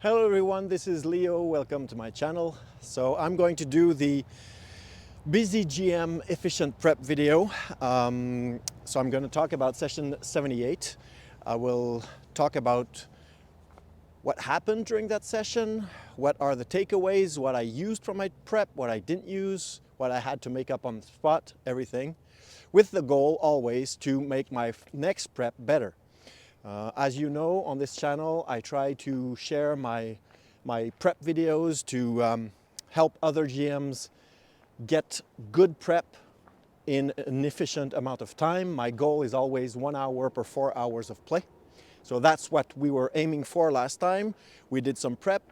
Hello everyone, this is Leo. Welcome to my channel. So I'm going to do the busy GM efficient prep video. So I'm going to talk about session 78. I will talk about what happened during that session, what are the takeaways, what I used from my prep, what I didn't use, what I had to make up on the spot, everything, with the goal always to make my next prep better. As you know, on this channel, I try to share my prep videos to help other GMs get good prep in an efficient amount of time. My goal is always 1 hour per 4 hours of play. So that's what we were aiming for last time. We did some prep.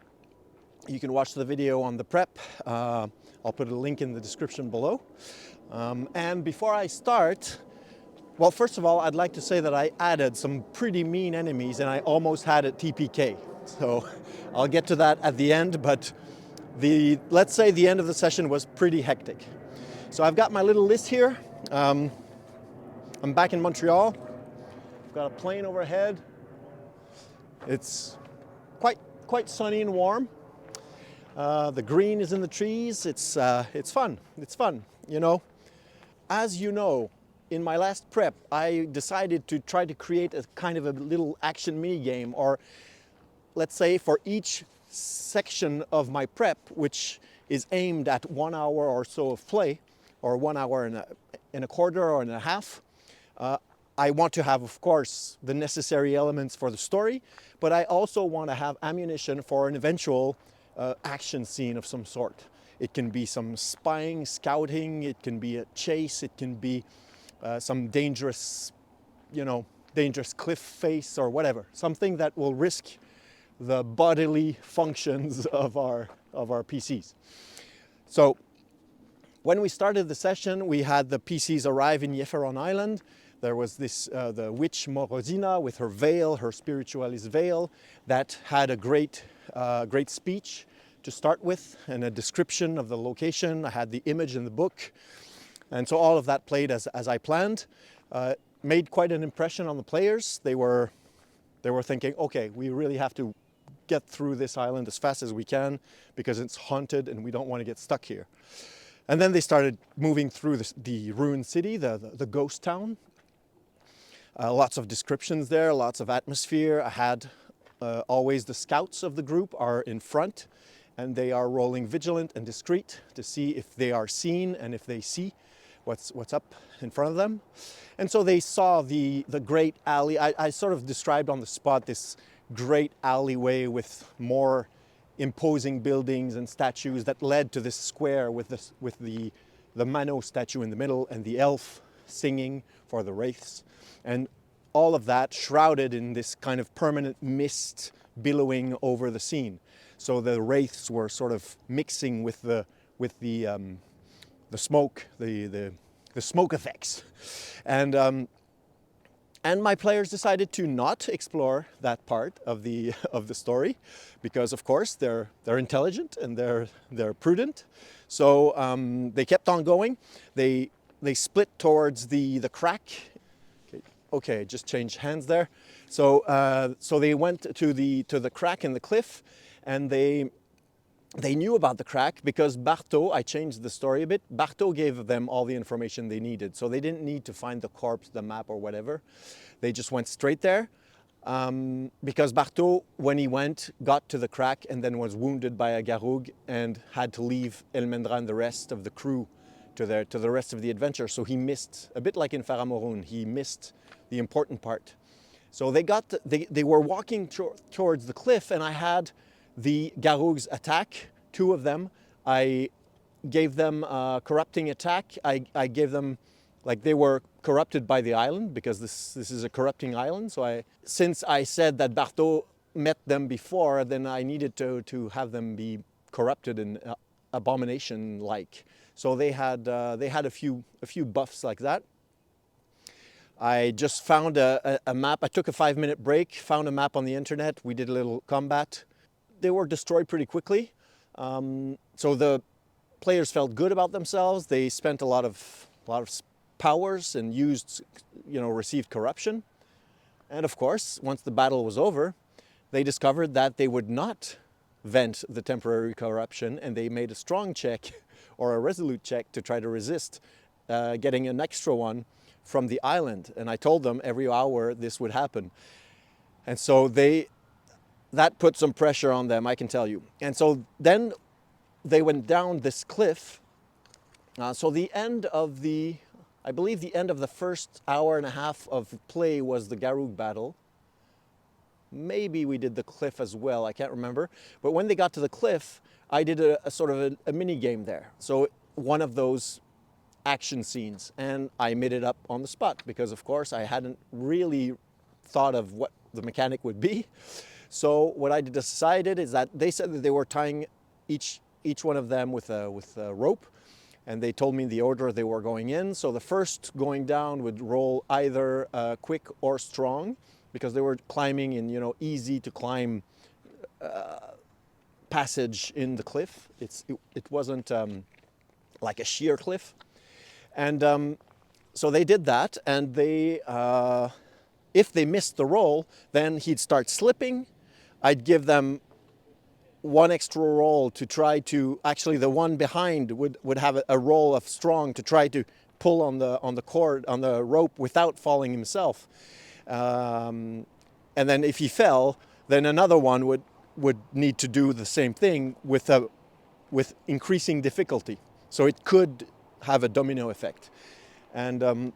You can watch the video on the prep. I'll put a link in the description below. And before I start, well, first of all, I'd like to say that I added some pretty mean enemies and I almost had a TPK. So I'll get to that at the end, but let's say the end of the session was pretty hectic. So I've got my little list here. I'm back in Montreal. I've got a plane overhead. It's quite sunny and warm. The green is in the trees. It's fun. It's fun, you know. As you know, in my last prep, I decided to try to create a kind of a little action mini game, or let's say for each section of my prep, which is aimed at 1 hour or so of play, or 1 hour and a quarter or and a half. I want to have, of course, the necessary elements for the story, but I also want to have ammunition for an eventual action scene of some sort. It can be some spying, scouting, it can be a chase, it can be some dangerous cliff face or whatever. Something that will risk the bodily functions of our PCs. So when we started the session, we had the PCs arrive in Yeferon Island. There was this the witch Morozina with her veil, her spiritualist veil, that had a great speech to start with and a description of the location. I had the image in the book. And so all of that played as I planned. Made quite an impression on the players. They were thinking, okay, we really have to get through this island as fast as we can because it's haunted and we don't want to get stuck here. And then they started moving through the ruined city, the ghost town. Lots of descriptions there, lots of atmosphere. I had always the scouts of the group are in front and they are rolling vigilant and discreet to see if they are seen and if they see what's up in front of them. And so they saw the great alley. I sort of described on the spot this great alleyway with more imposing buildings and statues that led to this square with the Manaud statue in the middle and the elf singing for the wraiths. And all of that shrouded in this kind of permanent mist billowing over the scene. So the wraiths were sort of mixing with the smoke, the smoke effects, and my players decided to not explore that part of the story, because of course they're intelligent and they're prudent. So they kept on going. They split towards the crack. Okay, just changed hands there. So they went to the crack in the cliff, and they knew about the crack because Bartho, I changed the story a bit, Bartho gave them all the information they needed. So they didn't need to find the corpse, the map or whatever. They just went straight there because Bartho, when he went, got to the crack and then was wounded by a Garoug and had to leave Elmendra and the rest of the crew to the rest of the adventure. So he missed, a bit like in Symbaroum, he missed the important part. So they were walking towards the cliff, and I had the Garougs attack, 2 of them. I gave them a corrupting attack. I gave them, like, they were corrupted by the island because this is a corrupting island. So since I said that Bartho met them before, then I needed to have them be corrupted and abomination-like. So they had a few buffs like that. I just found a map. I took a 5-minute break, found a map on the internet. We did a little combat. They were destroyed pretty quickly. So the players felt good about themselves. They spent a lot of powers and received corruption. And of course, once the battle was over, they discovered that they would not vent the temporary corruption, and they made a strong check or a resolute check to try to resist getting an extra one from the island. And I told them every hour this would happen. And so that put some pressure on them, I can tell you. And so then they went down this cliff. So the end of I believe the end of the first hour and a half of play was the Garoug battle. Maybe we did the cliff as well, I can't remember. But when they got to the cliff, I did a sort of a mini game there. So one of those action scenes, and I made it up on the spot because, of course, I hadn't really thought of what the mechanic would be. So what I decided is that they said that they were tying each one of them with a rope, and they told me the order they were going in. So the first going down would roll either quick or strong, because they were climbing in, easy to climb passage in the cliff. It wasn't like a sheer cliff. And so they did that, and if they missed the roll, then he'd start slipping. I'd give them one extra roll to try to, actually the one behind would have a roll of strong to try to pull on the cord, on the rope, without falling himself. And then if he fell, then another one would need to do the same thing with increasing difficulty. So it could have a domino effect. And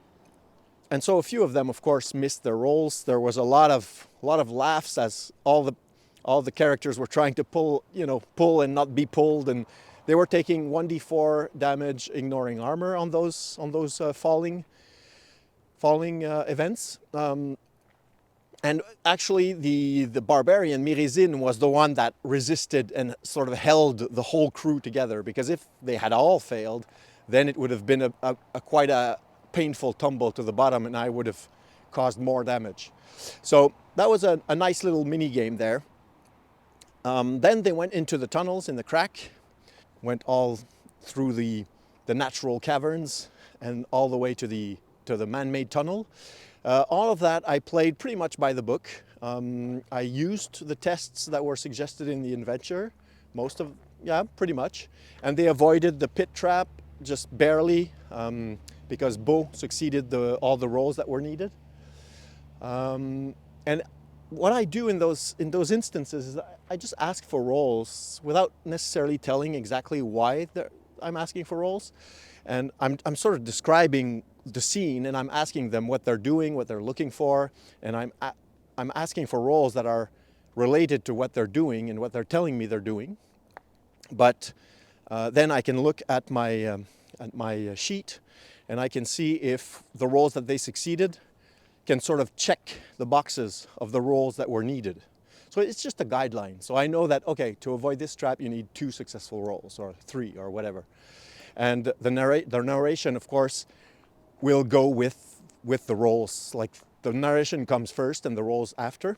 so a few of them, of course, missed their rolls. There was a lot of laughs as all the characters were trying to pull and not be pulled, and they were taking 1d4 damage, ignoring armor on those falling events. And actually, the barbarian Mirizin was the one that resisted and sort of held the whole crew together, because if they had all failed, then it would have been quite a painful tumble to the bottom, and I would have caused more damage. So that was a nice little mini game there. Then they went into the tunnels in the crack, went all through the natural caverns and all the way to the man-made tunnel. All of that I played pretty much by the book. I used the tests that were suggested in the adventure, pretty much. And they avoided the pit trap just barely, because Beau succeeded all the rolls that were needed. And what I do in those instances is I just ask for rolls without necessarily telling exactly why I'm asking for rolls. And I'm sort of describing the scene, and I'm asking them what they're doing, what they're looking for, and I'm asking for rolls that are related to what they're doing and what they're telling me they're doing. But then I can look at my sheet, and I can see if the rolls that they succeeded can sort of check the boxes of the rolls that were needed. So it's just a guideline. So I know that, okay, to avoid this trap, you need 2 successful rolls, or 3, or whatever. And the narration, of course, will go with the rolls. Like, the narration comes first and the rolls after.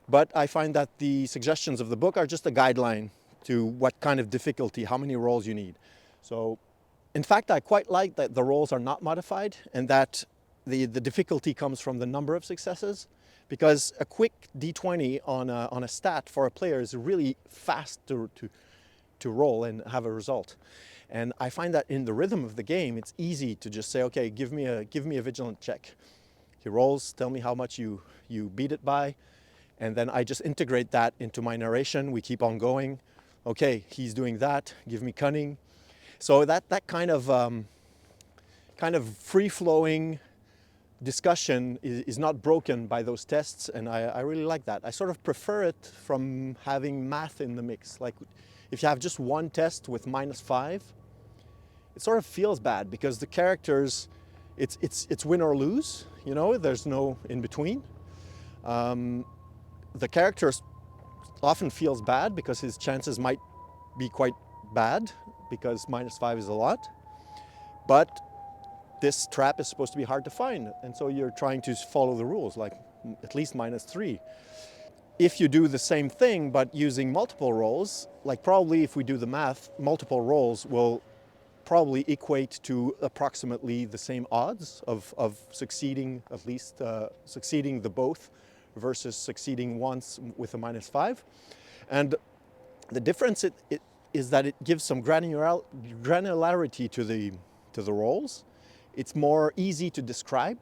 But I find that the suggestions of the book are just a guideline to what kind of difficulty, how many rolls you need. So, in fact, I quite like that the rolls are not modified, and that the difficulty comes from the number of successes, because a quick d20 on a stat for a player is really fast to roll and have a result. And I find that in the rhythm of the game, it's easy to just say, okay, give me a vigilant check. He rolls, tell me how much you beat it by, and then I just integrate that into my narration. We keep on going. Okay, he's doing that, give me cunning. So that kind of free-flowing discussion is not broken by those tests, and I really like that. I sort of prefer it from having math in the mix. Like, if you have just one test with -5, it sort of feels bad, because the characters, it's win or lose, there's no in between. The character often feels bad because his chances might be quite bad, because -5 is a lot. But this trap is supposed to be hard to find, and so you're trying to follow the rules, like at least -3. If you do the same thing but using multiple rolls, like, probably if we do the math, multiple rolls will probably equate to approximately the same odds of succeeding, at least succeeding the both versus succeeding once with a -5. And the difference is that it gives some granularity to the roles. It's more easy to describe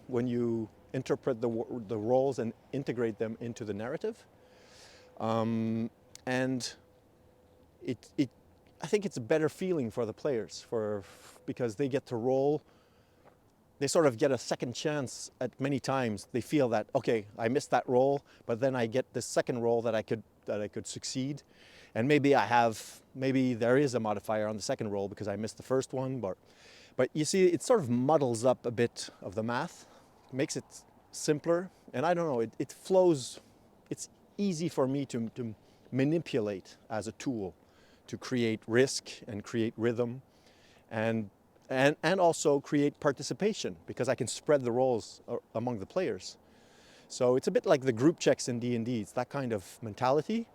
when you interpret the roles and integrate them into the narrative. And I think it's a better feeling for the players because they get to roll. They sort of get a second chance at many times. They feel that, okay, I missed that roll, but then I get this second roll that I could succeed. And maybe there is a modifier on the second roll because I missed the first one. But you see, it sort of muddles up a bit of the math, makes it simpler. And I don't know, it flows. It's easy for me to manipulate as a tool to create risk and create rhythm and also create participation, because I can spread the roles among the players. So it's a bit like the group checks in D&D. It's that kind of mentality.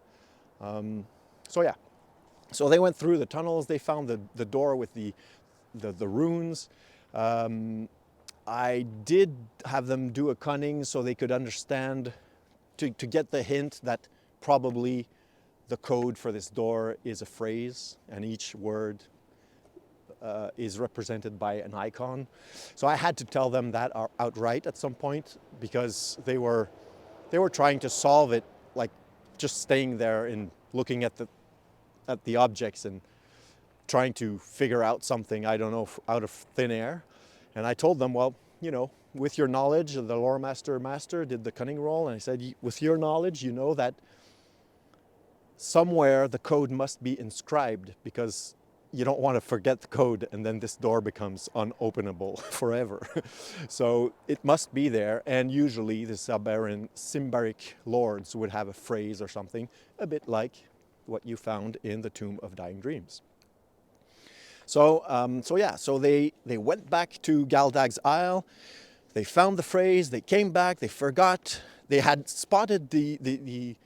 So yeah, so they went through the tunnels. They found the door with the runes. I did have them do a cunning so they could understand, to get the hint that probably the code for this door is a phrase, and each word is represented by an icon. So I had to tell them that outright at some point, because they were trying to solve it, like just staying there and looking at the objects and trying to figure out something, I don't know, out of thin air. And I told them, well, you know, with your knowledge, the lore master did the cunning roll, and I said, with your knowledge, you know that somewhere the code must be inscribed, because you don't want to forget the code and then this door becomes unopenable forever. So it must be there, and usually the Symbaric lords would have a phrase or something, a bit like what you found in the Tomb of Dying Dreams. So they went back to Galdag's Isle, they found the phrase, they came back, they forgot, they had spotted the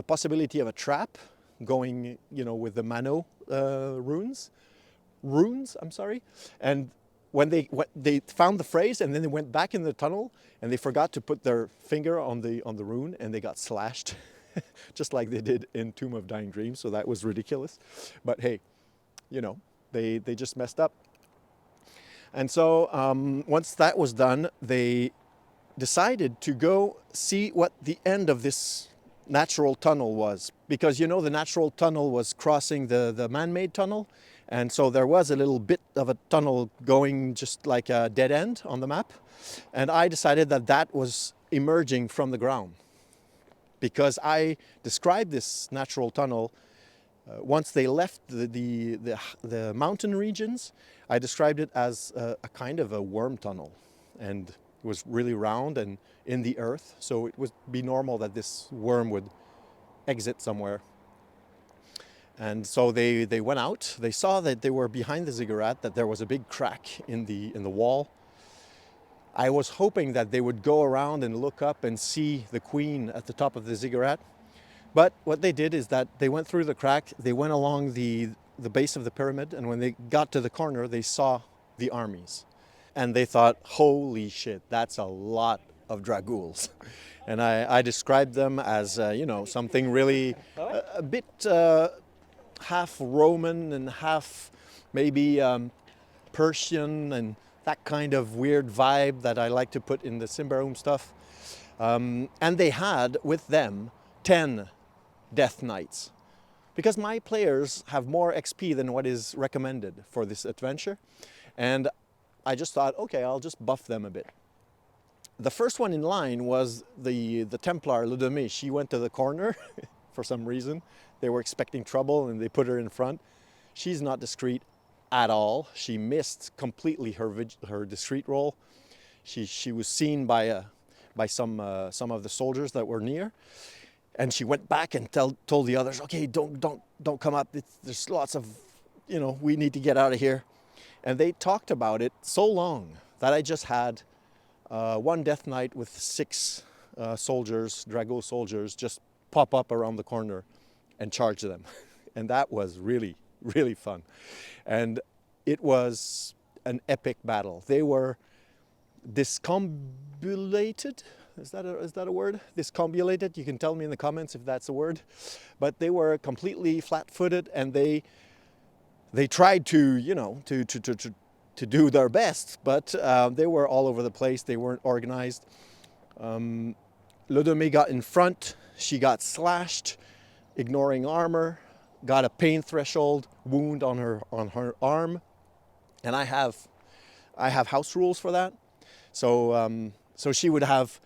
possibility of a trap going, you know, with the Manaud runes, I'm sorry. And when they found the phrase, and then they went back in the tunnel and they forgot to put their finger on the rune, and they got slashed just like they did in Tomb of Dying Dreams. So that was ridiculous. But hey, you know, they just messed up. And so once that was done, they decided to go see what the end of this natural tunnel was, because, you know, the natural tunnel was crossing the man-made tunnel, and so there was a little bit of a tunnel going just like a dead end on the map, and I decided that was emerging from the ground, because I described this natural tunnel once they left the mountain regions. I described it as a kind of a worm tunnel, and it was really round and in the earth, so it would be normal that this worm would exit somewhere. And so they went out. They saw that they were behind the Ziggurat, that there was a big crack in the wall. I was hoping that they would go around and look up and see the queen at the top of the Ziggurat. But what they did is that they went through the crack, they went along the base of the pyramid, and when they got to the corner, they saw the armies. And they thought, holy shit, that's a lot of Garougs. And I described them as, you know, something really a bit half Roman and half maybe Persian, and that kind of weird vibe that I like to put in the Symbaroum stuff. And they had with them 10 Death Knights, because my players have more XP than what is recommended for this adventure. And I just thought, okay, I'll just buff them a bit. The first one in line was the Templar Ludome. She went to the corner for some reason. They were expecting trouble and they put her in front. She's not discreet at all. She missed completely her discreet roll. She was seen by some of the soldiers that were near, and she went back and told the others, okay, don't come up. There's lots of, you know, we need to get out of here. And they talked about it so long that I just had one Death Knight with 6 soldiers, Garougs soldiers, just pop up around the corner and charge them. And that was really, really fun. And it was an epic battle. They were discombobulated. Is that a word? Discombobulated. You can tell me in the comments if that's a word. But they were completely flat-footed, and they tried to, you know, to do their best, but they were all over the place. They weren't organized. Lodome got in front. She got slashed, ignoring armor, got a pain threshold wound on her arm, and I have house rules for that. So so she would have.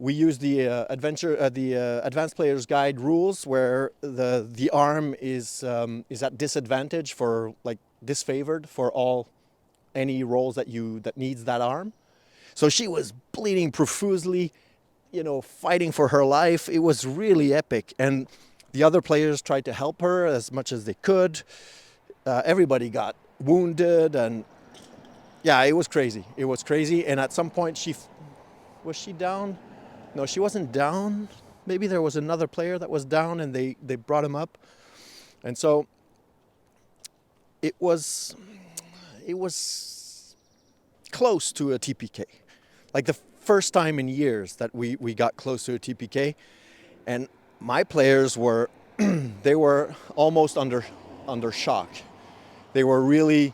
We use the advanced player's guide rules, where the arm is at disadvantage, for like disfavored for any rolls that needs that arm. So she was bleeding profusely, you know, fighting for her life. It was really epic, and the other players tried to help her as much as they could. Everybody got wounded, and yeah, it was crazy. It was crazy. And at some point, was she down? No, she wasn't down. Maybe there was another player that was down, and they brought him up. And so it was close to a TPK. Like the first time in years that we got close to a TPK. And my players were they were almost under shock. They were really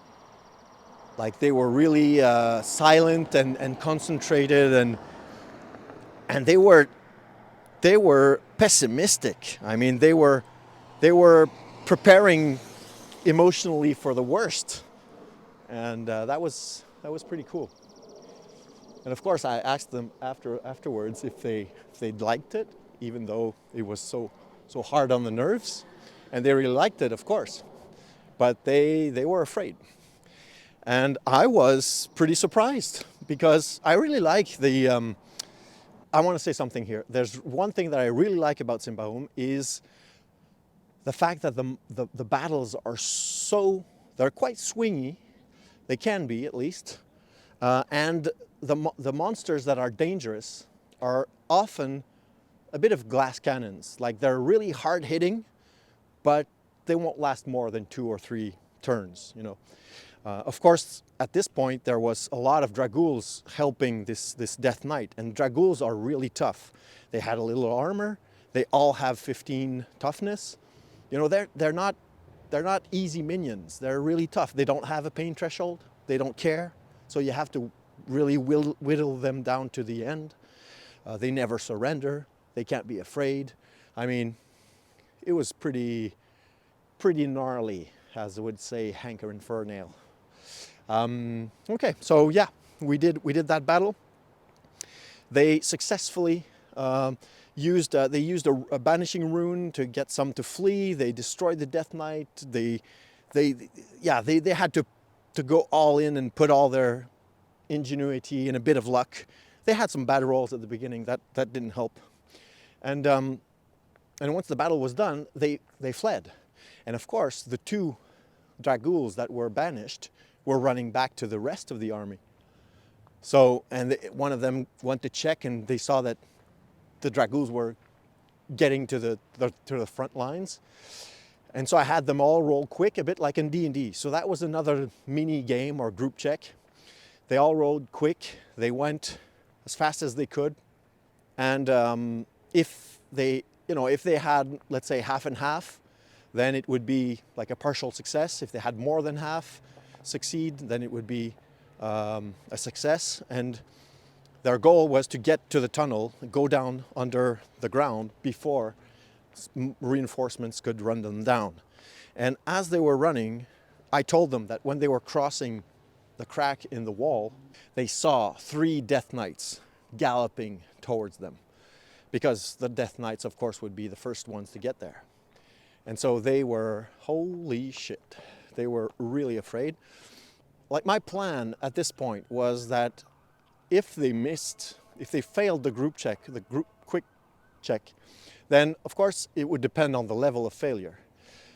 silent and concentrated, and they were pessimistic. I mean, they were preparing emotionally for the worst, and that was pretty cool. And of course, I asked them afterwards if they liked it, even though it was so hard on the nerves, and they really liked it, of course, but they were afraid. And I was pretty surprised, because I really like I want to say something here. There's one thing that I really like about Symbaroum, is the fact that the battles are they're quite swingy. They can be, at least. And the monsters that are dangerous are often a bit of glass cannons. Like, they're really hard hitting, but they won't last more than 2 or 3 turns, you know. Of course, at this point, there was a lot of Garougs helping this Death Knight, and Garougs are really tough. They had a little armor. They all have 15 toughness. You know, they're not easy minions. They're really tough. They don't have a pain threshold. They don't care. So you have to really whittle them down to the end. They never surrender. They can't be afraid. I mean, it was pretty gnarly, as I would say Hanker Infernal. Okay, so yeah, we did that battle. They successfully used a banishing rune to get some to flee. They destroyed the Death Knight. They had to go all in and put all their ingenuity and a bit of luck. They had some bad rolls at the beginning that didn't help. And once the battle was done, they fled. And of course, the 2 Garougs that were banished were running back to the rest of the army. So, and one of them went to check, and they saw that the Garougs were getting to the front lines. And so I had them all roll quick, a bit like in D&D. So that was another mini game or group check. They all rolled quick. They went as fast as they could. And if they had, let's say, half and half, then it would be like a partial success. If they had more than half succeed, then it would be a success. And their goal was to get to the tunnel, go down under the ground before reinforcements could run them down. And as they were running, I told them that when they were crossing the crack in the wall, they saw 3 Death Knights galloping towards them, because the Death Knights, of course, would be the first ones to get there. And so they were, holy shit, they were really afraid. Like, my plan at this point was that if they failed the group check, the group quick check, then of course it would depend on the level of failure.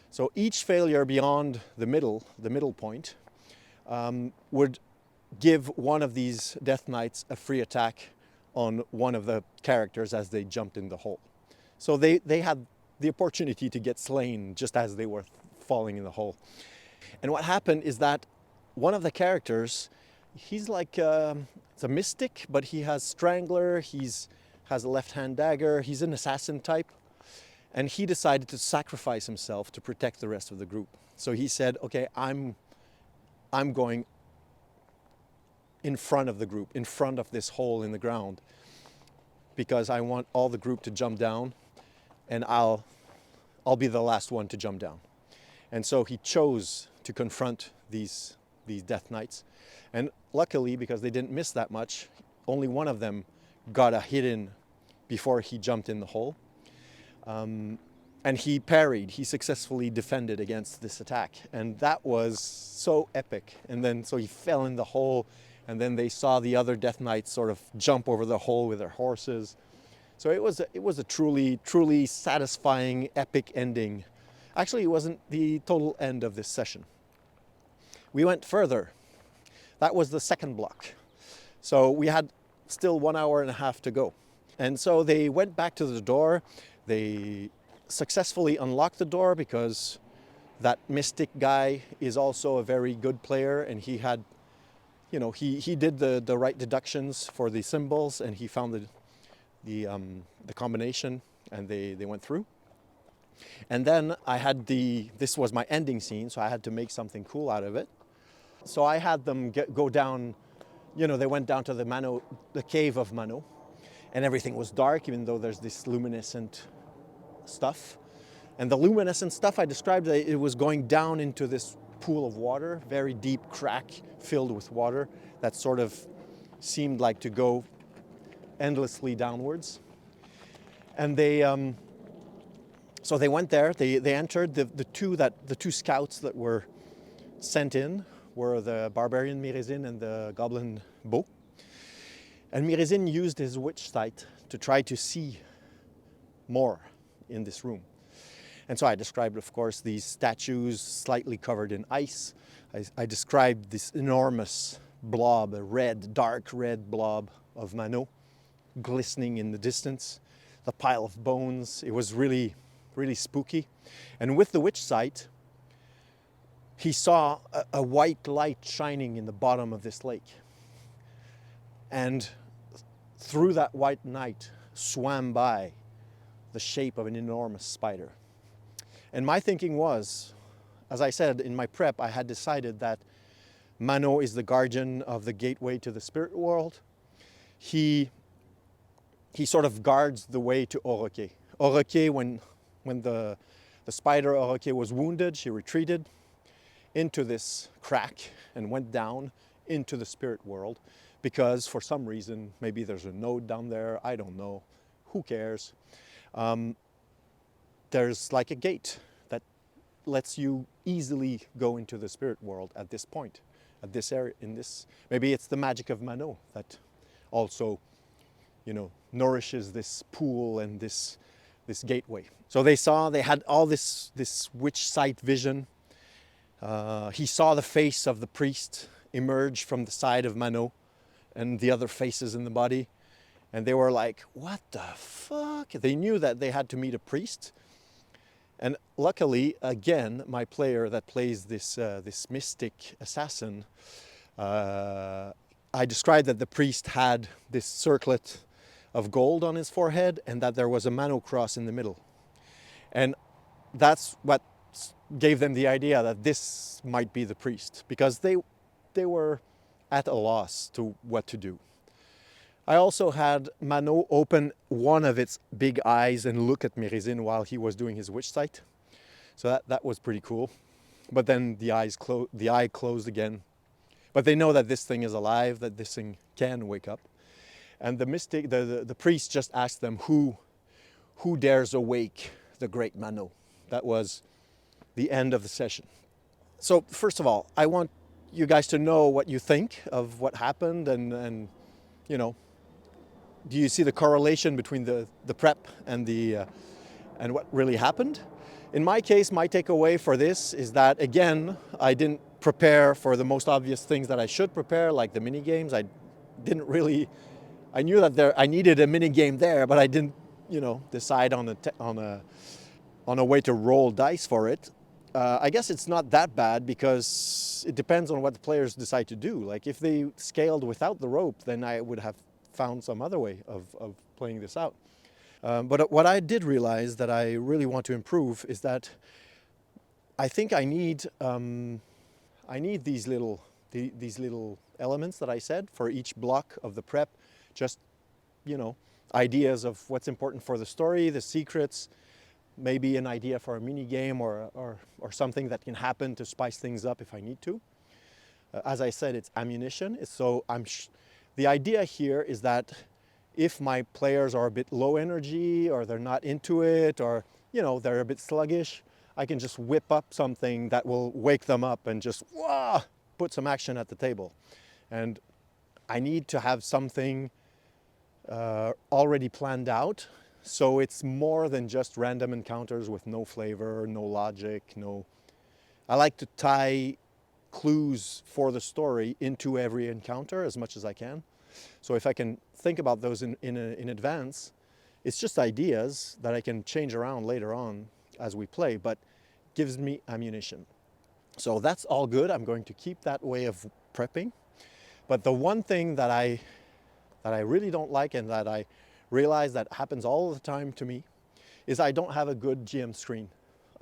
So each failure beyond the middle point would give one of these Death Knights a free attack on one of the characters as they jumped in the hole. So they had the opportunity to get slain just as they were falling in the hole. And what happened is that one of the characters, he's like, it's a mystic, but he has Strangler, he's has a left-hand dagger. He's an assassin type. And he decided to sacrifice himself to protect the rest of the group. So he said, okay, I'm going in front of the group, in front of this hole in the ground, because I want all the group to jump down, and I'll be the last one to jump down. And so he chose to confront these Death Knights. And luckily, because they didn't miss that much, only one of them got a hit in before he jumped in the hole. And he parried, he successfully defended against this attack. And that was so epic. And then, so he fell in the hole, and then they saw the other Death Knights sort of jump over the hole with their horses. So it was a truly satisfying, epic ending. Actually, it wasn't the total end of this session. We went further. That was the second block. So we had still 1 hour and a half to go. And so they went back to the door. They successfully unlocked the door because that mystic guy is also a very good player, and he had, you know, he did the right deductions for the symbols, and he found the combination, and they went through. And then I had this was my ending scene, so I had to make something cool out of it. So I had them go down, you know, they went down to the Manaud, the cave of Manaud, and everything was dark, even though there's this luminescent stuff. And the luminescent stuff, I described that it was going down into this pool of water, very deep crack filled with water that sort of seemed like to go endlessly downwards. And so they went there, they entered. The two scouts that were sent in were the barbarian Mirizin and the goblin Beau. And Mirizin used his witch sight to try to see more in this room. And so I described, of course, these statues slightly covered in ice. I described this enormous blob, a dark red blob of Manaud, glistening in the distance, the pile of bones. It was really, really spooky. And with the witch sight, he saw a white light shining in the bottom of this lake. And through that white light swam by the shape of an enormous spider. And my thinking was, as I said in my prep, I had decided that Manaud is the guardian of the gateway to the spirit world. He sort of guards the way to Oroke. Oroke, when the spider Oroke was wounded, she retreated into this crack and went down into the spirit world because for some reason, maybe there's a node down there, I don't know, who cares? There's like a gate that lets you easily go into the spirit world at this point, at this area, maybe it's the magic of Manaud that also, you know, nourishes this pool and this gateway. So they had all this witch sight vision. He saw the face of the priest emerge from the side of Manaud and the other faces in the body. And they were like, what the fuck? They knew that they had to meet a priest. And luckily, again, my player that plays this mystic assassin, I described that the priest had this circlet of gold on his forehead and that there was a Manaud cross in the middle. And that's what gave them the idea that this might be the priest, because they were at a loss to what to do. I also had Manaud open one of its big eyes and look at Mirizin while he was doing his witch sight. So that was pretty cool. But then the eye closed again. But they know that this thing is alive, that this thing can wake up. And the priest just asked them, who dares awake the great Manaud? That was the end of the session. So first of all, I want you guys to know what you think of what happened, and you know, do you see the correlation between the prep and and what really happened? In my case, my takeaway for this is that, again, I didn't prepare for the most obvious things that I should prepare, like the mini games. I knew that I needed a mini game there, but I didn't, you know, decide on a way to roll dice for it. I guess it's not that bad because it depends on what the players decide to do. Like if they scaled without the rope, then I would have found some other way of playing this out. But what I did realize that I really want to improve is that I think I need these little elements that I said for each block of the prep, just, you know, ideas of what's important for the story, the secrets, maybe an idea for a mini game or something that can happen to spice things up if I need to. As I said, it's ammunition. So the idea here is that if my players are a bit low energy or they're not into it or, you know, they're a bit sluggish, I can just whip up something that will wake them up and just put some action at the table. And I need to have something already planned out, so it's more than just random encounters with no flavor, no logic, I like to tie clues for the story into every encounter as much as I can. So if I can think about those in advance, it's just ideas that I can change around later on as we play, but gives me ammunition. So that's all good. I'm going to keep that way of prepping. But the one thing that I really don't like, and that I realize that happens all the time to me, is I don't have a good GM screen.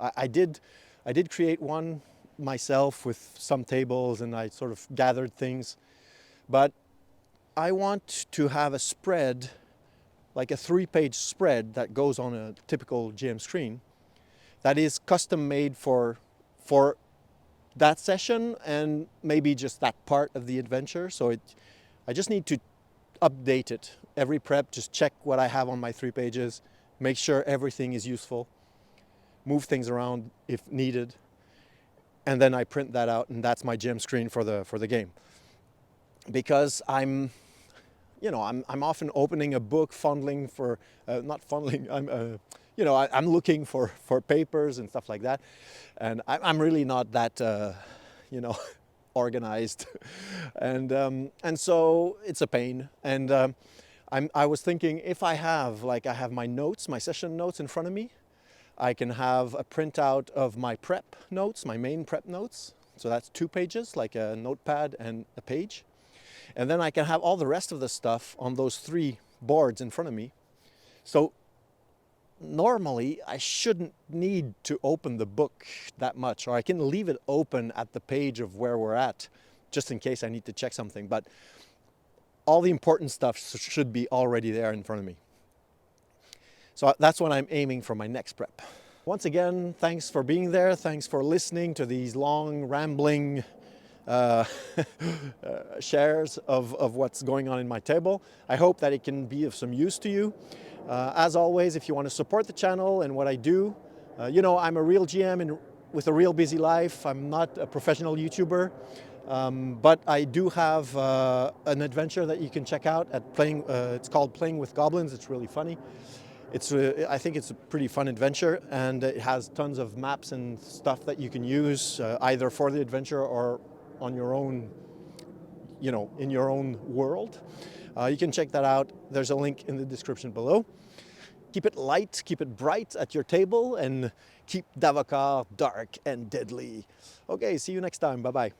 I did create one myself with some tables, and I sort of gathered things, but I want to have a spread, like a 3-page spread that goes on a typical GM screen, that is custom made for that session and maybe just that part of the adventure. So I just need to update it every prep, just check what I have on my 3 pages, make sure everything is useful, move things around if needed, and then I print that out, and that's my GM screen for the game. Because I'm often opening a book, fondling for, not fondling, I'm looking for papers and stuff like that. And I'm really not that, organized. And so it's a pain. And I was thinking, if I have my notes, my session notes in front of me, I can have a printout of my prep notes, my main prep notes. So that's 2 pages, like a notepad and a page. And then I can have all the rest of the stuff on those 3 boards in front of me. So normally I shouldn't need to open the book that much, or I can leave it open at the page of where we're at, just in case I need to check something. But all the important stuff should be already there in front of me. So that's what I'm aiming for my next prep. Once again, thanks for being there. Thanks for listening to these long, rambling shares of what's going on in my table. I hope that it can be of some use to you. As always, if you want to support the channel and what I do, I'm a real GM with a real busy life. I'm not a professional YouTuber, but I do have an adventure that you can check out at it's called Playing with Goblins. It's really funny. I think it's a pretty fun adventure, and it has tons of maps and stuff that you can use either for the adventure or on your own, in your own world. You can check that out. There's a link in the description below. Keep it light, keep it bright at your table, and keep Davokar dark and deadly. Okay, see you next time. Bye-bye.